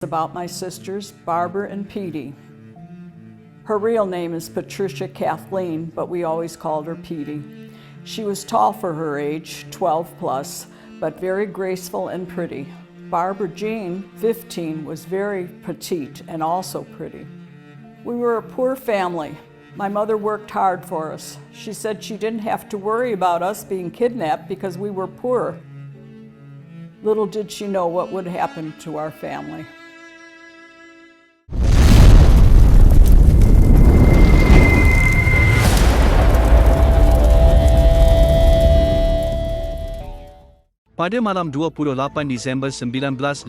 About my sisters, Barbara and Petey. Her real name is Patricia Kathleen, but we always called her Petey. She was tall for her age, 12 plus, but very graceful and pretty. Barbara Jean, 15, was very petite and also pretty. We were a poor family. My mother worked hard for us. She said she didn't have to worry about us being kidnapped because we were poor. Little did she know what would happen to our family. Pada malam 28 Disember 1956,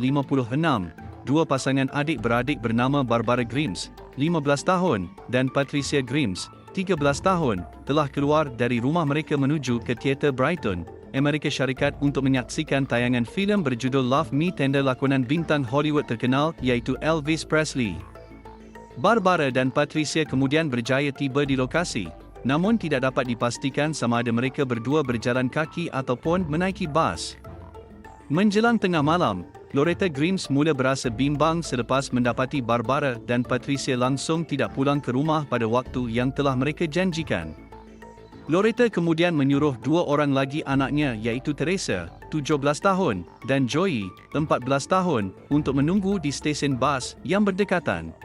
dua pasangan adik-beradik bernama Barbara Grimes, 15 tahun, dan Patricia Grimes, 13 tahun, telah keluar dari rumah mereka menuju ke teater Brighton, Amerika Syarikat untuk menyaksikan tayangan filem berjudul Love Me Tender lakonan bintang Hollywood terkenal iaitu Elvis Presley. Barbara dan Patricia kemudian berjaya tiba di lokasi, namun tidak dapat dipastikan sama ada mereka berdua berjalan kaki ataupun menaiki bas. Menjelang tengah malam, Loretta Grimes mula berasa bimbang selepas mendapati Barbara dan Patricia langsung tidak pulang ke rumah pada waktu yang telah mereka janjikan. Loretta kemudian menyuruh dua orang lagi anaknya iaitu Teresa, 17 tahun, dan Joey, 14 tahun, untuk menunggu di stesen bas yang berdekatan.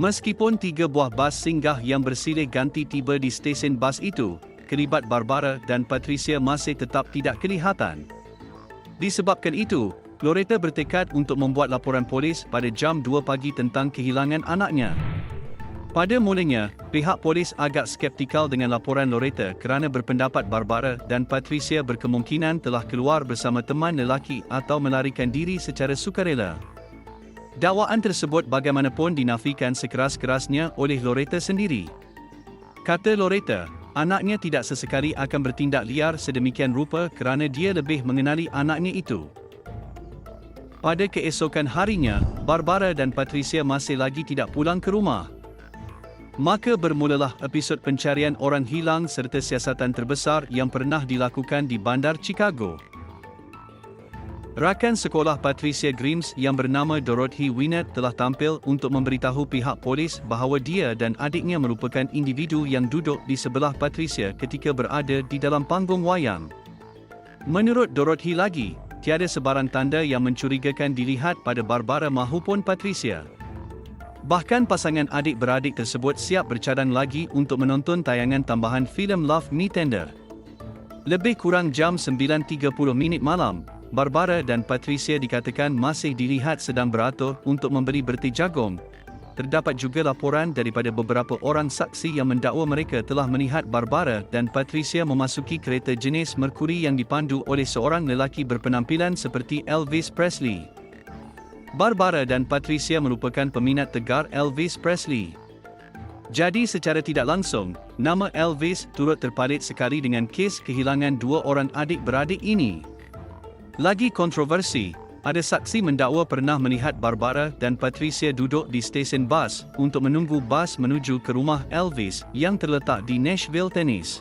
Meskipun 3 buah bas singgah yang bersilih ganti tiba di stesen bas itu, kelibat Barbara dan Patricia masih tetap tidak kelihatan. Disebabkan itu, Loretta bertekad untuk membuat laporan polis pada jam 2 pagi tentang kehilangan anaknya. Pada mulanya, pihak polis agak skeptikal dengan laporan Loretta kerana berpendapat Barbara dan Patricia berkemungkinan telah keluar bersama teman lelaki atau melarikan diri secara sukarela. Dakwaan tersebut bagaimanapun dinafikan sekeras-kerasnya oleh Loretta sendiri. Kata Loretta, anaknya tidak sesekali akan bertindak liar sedemikian rupa kerana dia lebih mengenali anaknya itu. Pada keesokan harinya, Barbara dan Patricia masih lagi tidak pulang ke rumah. Maka bermulalah episod pencarian orang hilang serta siasatan terbesar yang pernah dilakukan di bandar Chicago. Rakan sekolah Patricia Grimes yang bernama Dorothy Winnet telah tampil untuk memberitahu pihak polis bahawa dia dan adiknya merupakan individu yang duduk di sebelah Patricia ketika berada di dalam panggung wayang. Menurut Dorothy lagi, tiada sebarang tanda yang mencurigakan dilihat pada Barbara mahupun Patricia. Bahkan pasangan adik-beradik tersebut siap bercadang lagi untuk menonton tayangan tambahan filem Love Me Tender. Lebih kurang jam 9.30 malam, Barbara dan Patricia dikatakan masih dilihat sedang beratur untuk membeli berteh jagung. Terdapat juga laporan daripada beberapa orang saksi yang mendakwa mereka telah melihat Barbara dan Patricia memasuki kereta jenis Mercury yang dipandu oleh seorang lelaki berpenampilan seperti Elvis Presley. Barbara dan Patricia merupakan peminat tegar Elvis Presley. Jadi secara tidak langsung, nama Elvis turut terpalit sekali dengan kes kehilangan dua orang adik-beradik ini. Lagi kontroversi, ada saksi mendakwa pernah melihat Barbara dan Patricia duduk di stesen bas untuk menunggu bas menuju ke rumah Elvis yang terletak di Nashville, Tennessee.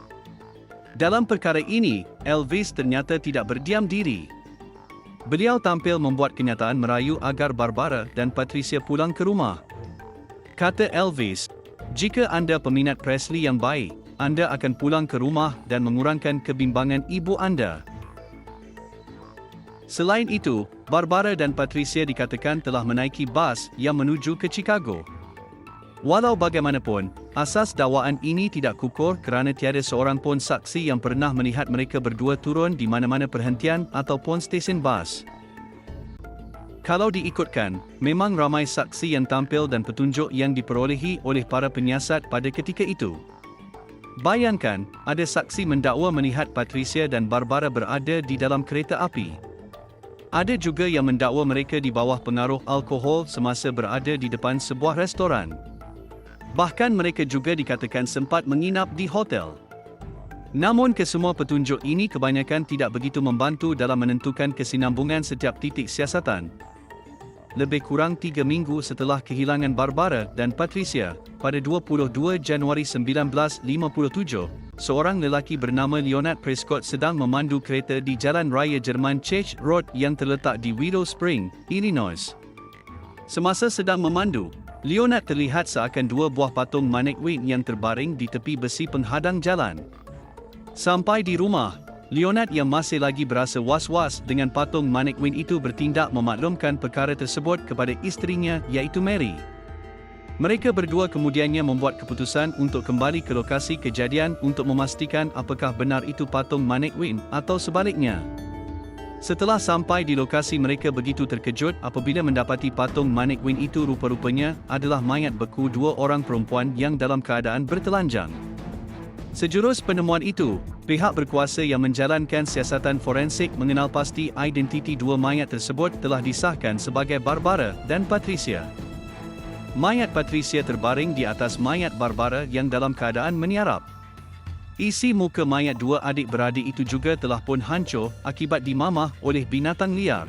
Dalam perkara ini, Elvis ternyata tidak berdiam diri. Beliau tampil membuat kenyataan merayu agar Barbara dan Patricia pulang ke rumah. Kata Elvis, "Jika anda peminat Presley yang baik, anda akan pulang ke rumah dan mengurangkan kebimbangan ibu anda." Selain itu, Barbara dan Patricia dikatakan telah menaiki bas yang menuju ke Chicago. Walau bagaimanapun, asas dakwaan ini tidak kukuh kerana tiada seorang pun saksi yang pernah melihat mereka berdua turun di mana-mana perhentian ataupun stesen bas. Kalau diikutkan, memang ramai saksi yang tampil dan petunjuk yang diperolehi oleh para penyiasat pada ketika itu. Bayangkan, ada saksi mendakwa melihat Patricia dan Barbara berada di dalam kereta api. Ada juga yang mendakwa mereka di bawah pengaruh alkohol semasa berada di depan sebuah restoran. Bahkan mereka juga dikatakan sempat menginap di hotel. Namun kesemua petunjuk ini kebanyakan tidak begitu membantu dalam menentukan kesinambungan setiap titik siasatan. Lebih kurang 3 minggu setelah kehilangan Barbara dan Patricia, pada 22 Januari 1957, seorang lelaki bernama Leonard Prescott sedang memandu kereta di Jalan Raya Jerman Church Road yang terletak di Willow Spring, Illinois. Semasa sedang memandu, Leonard terlihat seakan dua buah patung mannequin yang terbaring di tepi besi penghadang jalan. Sampai di rumah, Leonard yang masih lagi berasa was-was dengan patung mannequin itu bertindak memaklumkan perkara tersebut kepada isterinya iaitu Mary. Mereka berdua kemudiannya membuat keputusan untuk kembali ke lokasi kejadian untuk memastikan apakah benar itu patung mannequin atau sebaliknya. Setelah sampai di lokasi, mereka begitu terkejut apabila mendapati patung mannequin itu rupa-rupanya adalah mayat beku dua orang perempuan yang dalam keadaan bertelanjang. Sejurus penemuan itu, pihak berkuasa yang menjalankan siasatan forensik mengenal pasti identiti dua mayat tersebut telah disahkan sebagai Barbara dan Patricia. Mayat Patricia terbaring di atas mayat Barbara yang dalam keadaan meniarap. Isi muka mayat dua adik-beradik itu juga telah pun hancur akibat dimamah oleh binatang liar.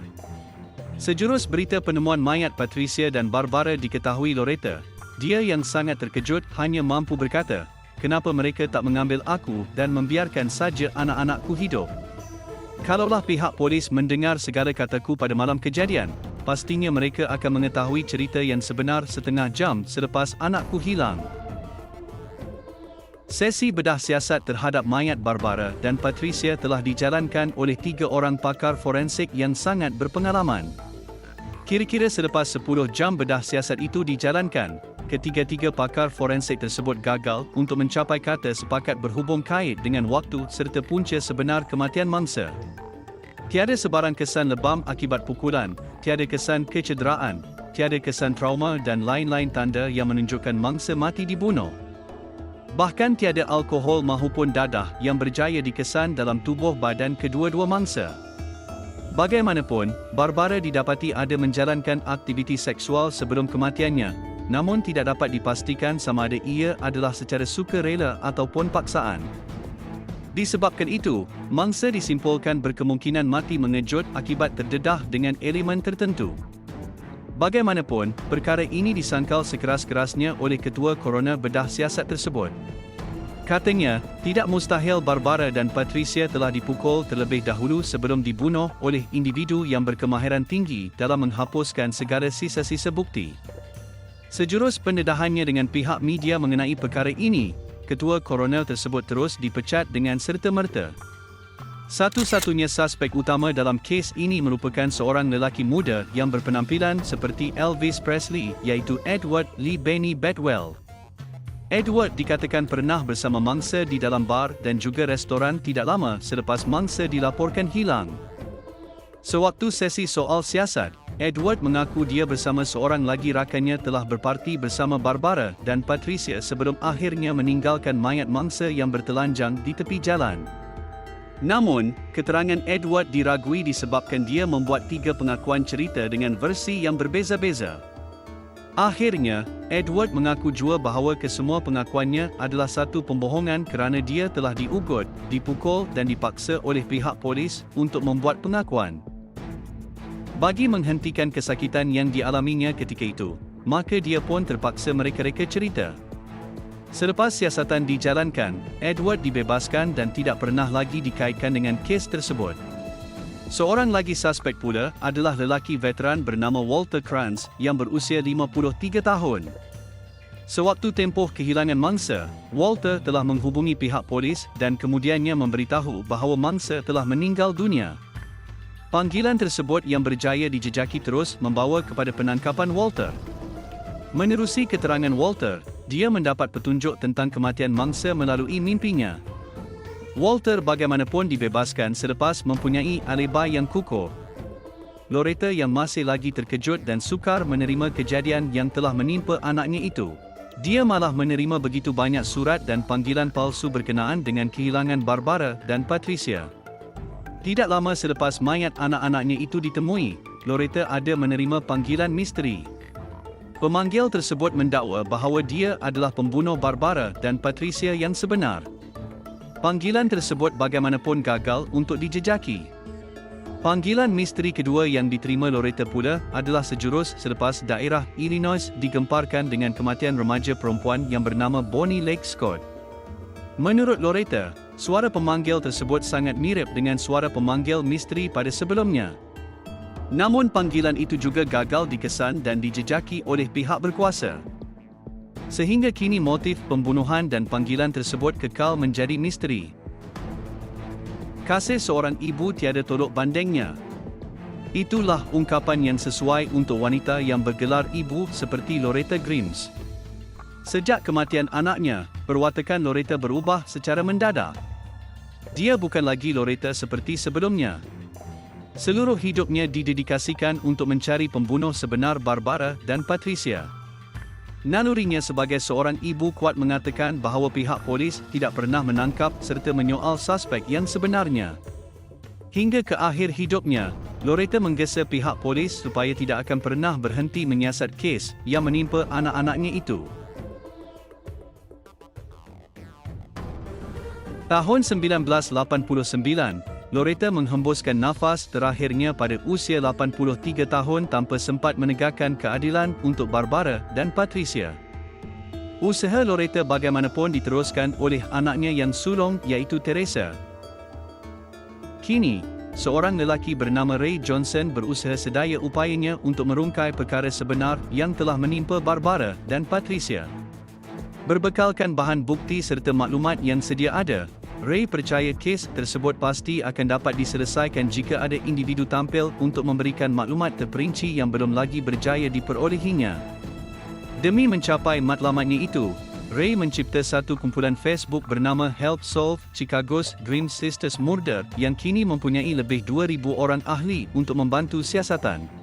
Sejurus berita penemuan mayat Patricia dan Barbara diketahui Loretta, dia yang sangat terkejut hanya mampu berkata, "Kenapa mereka tak mengambil aku dan membiarkan saja anak-anakku hidup?" Kalaulah pihak polis mendengar segala kataku pada malam kejadian, pastinya mereka akan mengetahui cerita yang sebenar setengah jam selepas anakku hilang. Sesi bedah siasat terhadap mayat Barbara dan Patricia telah dijalankan oleh 3 orang pakar forensik yang sangat berpengalaman. Kira-kira selepas 10 jam bedah siasat itu dijalankan, ketiga-tiga pakar forensik tersebut gagal untuk mencapai kata sepakat berhubung kait dengan waktu serta punca sebenar kematian mangsa. Tiada sebarang kesan lebam akibat pukulan, tiada kesan kecederaan, tiada kesan trauma dan lain-lain tanda yang menunjukkan mangsa mati dibunuh. Bahkan tiada alkohol mahupun dadah yang berjaya dikesan dalam tubuh badan kedua-dua mangsa. Bagaimanapun, Barbara didapati ada menjalankan aktiviti seksual sebelum kematiannya, namun tidak dapat dipastikan sama ada ia adalah secara sukarela ataupun paksaan. Disebabkan itu, mangsa disimpulkan berkemungkinan mati mengejut akibat terdedah dengan elemen tertentu. Bagaimanapun, perkara ini disangkal sekeras-kerasnya oleh ketua coroner bedah siasat tersebut. Katanya, tidak mustahil Barbara dan Patricia telah dipukul terlebih dahulu sebelum dibunuh oleh individu yang berkemahiran tinggi dalam menghapuskan segala sisa-sisa bukti. Sejurus pendedahannya dengan pihak media mengenai perkara ini, ketua coroner tersebut terus dipecat dengan serta-merta. Satu-satunya suspek utama dalam kes ini merupakan seorang lelaki muda yang berpenampilan seperti Elvis Presley, iaitu Edward Lee Benny Bedwell. Edward dikatakan pernah bersama mangsa di dalam bar dan juga restoran tidak lama selepas mangsa dilaporkan hilang. Sewaktu sesi soal siasat, Edward mengaku dia bersama seorang lagi rakannya telah berparti bersama Barbara dan Patricia sebelum akhirnya meninggalkan mayat mangsa yang bertelanjang di tepi jalan. Namun, keterangan Edward diragui disebabkan dia membuat 3 pengakuan cerita dengan versi yang berbeza-beza. Akhirnya, Edward mengaku jua bahawa kesemua pengakuannya adalah satu pembohongan kerana dia telah diugut, dipukul dan dipaksa oleh pihak polis untuk membuat pengakuan. Bagi menghentikan kesakitan yang dialaminya ketika itu, maka dia pun terpaksa mereka-reka cerita. Selepas siasatan dijalankan, Edward dibebaskan dan tidak pernah lagi dikaitkan dengan kes tersebut. Seorang lagi suspek pula adalah lelaki veteran bernama Walter Kranz yang berusia 53 tahun. Sewaktu tempoh kehilangan mangsa, Walter telah menghubungi pihak polis dan kemudiannya memberitahu bahawa mangsa telah meninggal dunia. Panggilan tersebut yang berjaya dijejaki terus membawa kepada penangkapan Walter. Menerusi keterangan Walter, dia mendapat petunjuk tentang kematian mangsa melalui mimpinya. Walter bagaimanapun dibebaskan selepas mempunyai alibi yang kukuh. Loretta yang masih lagi terkejut dan sukar menerima kejadian yang telah menimpa anaknya itu. Dia malah menerima begitu banyak surat dan panggilan palsu berkenaan dengan kehilangan Barbara dan Patricia. Tidak lama selepas mayat anak-anaknya itu ditemui, Loretta ada menerima panggilan misteri. Pemanggil tersebut mendakwa bahawa dia adalah pembunuh Barbara dan Patricia yang sebenar. Panggilan tersebut bagaimanapun gagal untuk dijejaki. Panggilan misteri kedua yang diterima Loretta pula adalah sejurus selepas daerah Illinois digemparkan dengan kematian remaja perempuan yang bernama Bonnie Lake Scott. Menurut Loretta, suara pemanggil tersebut sangat mirip dengan suara pemanggil misteri pada sebelumnya. Namun panggilan itu juga gagal dikesan dan dijejaki oleh pihak berkuasa. Sehingga kini motif pembunuhan dan panggilan tersebut kekal menjadi misteri. Kasih seorang ibu tiada tolok bandingnya. Itulah ungkapan yang sesuai untuk wanita yang bergelar ibu seperti Loretta Grimes. Sejak kematian anaknya, perwatakan Loretta berubah secara mendadak. Dia bukan lagi Loretta seperti sebelumnya. Seluruh hidupnya didedikasikan untuk mencari pembunuh sebenar Barbara dan Patricia. Nalurinya sebagai seorang ibu kuat mengatakan bahawa pihak polis tidak pernah menangkap serta menyoal suspek yang sebenarnya. Hingga ke akhir hidupnya, Loretta menggesa pihak polis supaya tidak akan pernah berhenti menyiasat kes yang menimpa anak-anaknya itu. Tahun 1989, Loretta menghembuskan nafas terakhirnya pada usia 83 tahun tanpa sempat menegakkan keadilan untuk Barbara dan Patricia. Usaha Loretta bagaimanapun diteruskan oleh anaknya yang sulung iaitu Teresa. Kini, seorang lelaki bernama Ray Johnson berusaha sedaya upayanya untuk merungkai perkara sebenar yang telah menimpa Barbara dan Patricia. Berbekalkan bahan bukti serta maklumat yang sedia ada, Ray percaya kes tersebut pasti akan dapat diselesaikan jika ada individu tampil untuk memberikan maklumat terperinci yang belum lagi berjaya diperolehinya. Demi mencapai matlamatnya itu, Ray mencipta satu kumpulan Facebook bernama Help Solve Chicago's Grimes Sisters Murder yang kini mempunyai lebih 2,000 orang ahli untuk membantu siasatan.